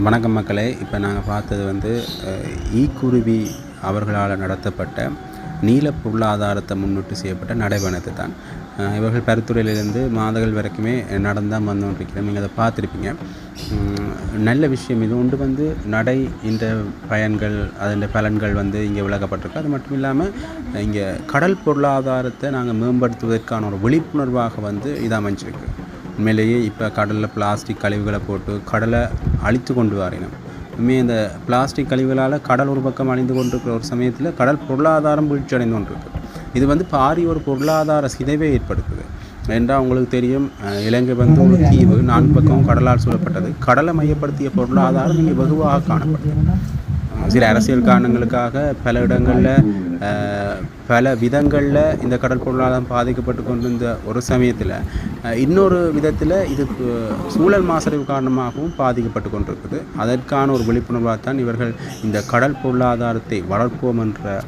வணக்கம் மக்களே. இப்போ நாங்கள் பார்த்தது வந்து ஈக்குருவி அவர்களால் நடத்தப்பட்ட நீல பொருளாதாரத்தை முன்னிட்டு செய்யப்பட்ட நடைபயணத்தை தான். இவர்கள் பருத்துறையிலிருந்து மாதகள் வரைக்குமே நடந்தால் வந்துருக்கிறோம். நீங்கள் அதை பார்த்துருப்பீங்க. நல்ல விஷயம் இது ஒன்று வந்து நடை இந்த பயன்கள் அதன் பலன்கள் வந்து இங்கே விளக்கப்பட்டிருக்கு. அது மட்டும் இல்லாமல் இங்கே கடல் பொருளாதாரத்தை நாங்கள் மேம்படுத்துவதற்கான ஒரு விழிப்புணர்வாக வந்து இது அமைஞ்சிருக்கு. உண்மையிலேயே இப்போ கடலில் பிளாஸ்டிக் கழிவுகளை போட்டு கடலை அழித்து கொண்டு வரணும். உண்மையாக இந்த பிளாஸ்டிக் கழிவுகளால் கடல் ஒரு பக்கம் அழிந்து கொண்டிருக்கிற ஒரு சமயத்தில் கடல் பொருளாதாரம் வீழ்ச்சி அடைந்து கொண்டிருக்கு. இது வந்து பாரிய ஒரு பொருளாதார சிதைவை ஏற்படுத்துது. என்றால் உங்களுக்கு தெரியும், இலங்கை வந்து ஒரு தீவு, 4 பக்கமும் கடலால் சூழப்பட்டது. கடலை மையப்படுத்திய பொருளாதாரம் இங்கே வெகுவாக காணப்படுது. சில அரசியல் காரணங்களுக்காக பல இடங்களில் பல விதங்களில் இந்த கடல் பொருளாதாரம் பாதிக்கப்பட்டு கொண்டிருந்த ஒரு சமயத்தில் இன்னொரு விதத்தில் இது சூழல் மாசடைவு காரணமாகவும் பாதிக்கப்பட்டு கொண்டிருக்குது. அதற்கான ஒரு விழிப்புணர்வாக தான் இவர்கள் இந்த கடல் பொருளாதாரத்தை வளர்ப்போம் என்ற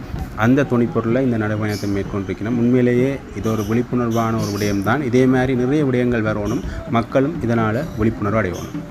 அந்த துணிப்பொருளை இந்த நடைபயணத்தை மேற்கொண்டிருக்கணும். உண்மையிலேயே இது ஒரு விழிப்புணர்வான ஒரு விடயம்தான். இதே மாதிரி நிறைய விடயங்கள் வரணும், மக்களும் இதனால் விழிப்புணர்வு அடையணும்.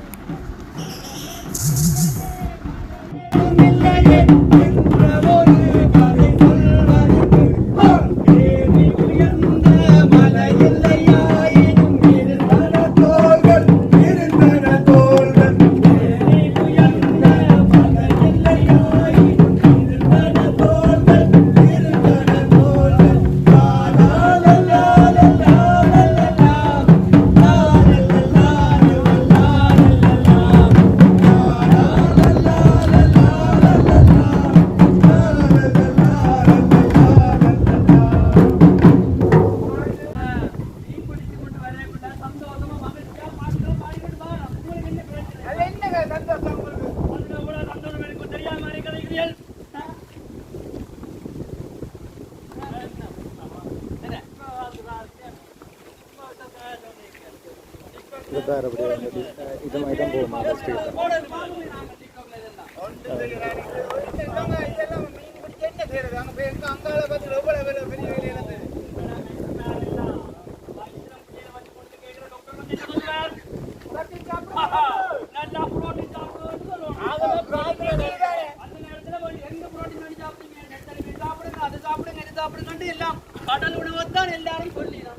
கடல் உணவுத்தான் எல்லாரும் சொல்லிடும்.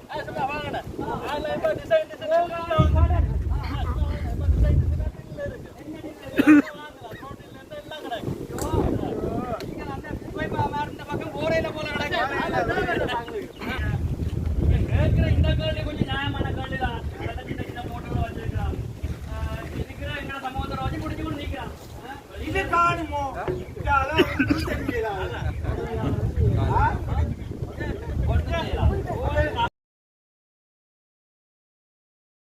கொஞ்சம் நியாயமான கேள்வி தான். போட்டோல வச்சிருக்கிறான் இருக்கிற எங்களை சமூகத்தை வச்சு முடிச்சு கொண்டு நிற்கிறான். இது காணுமோ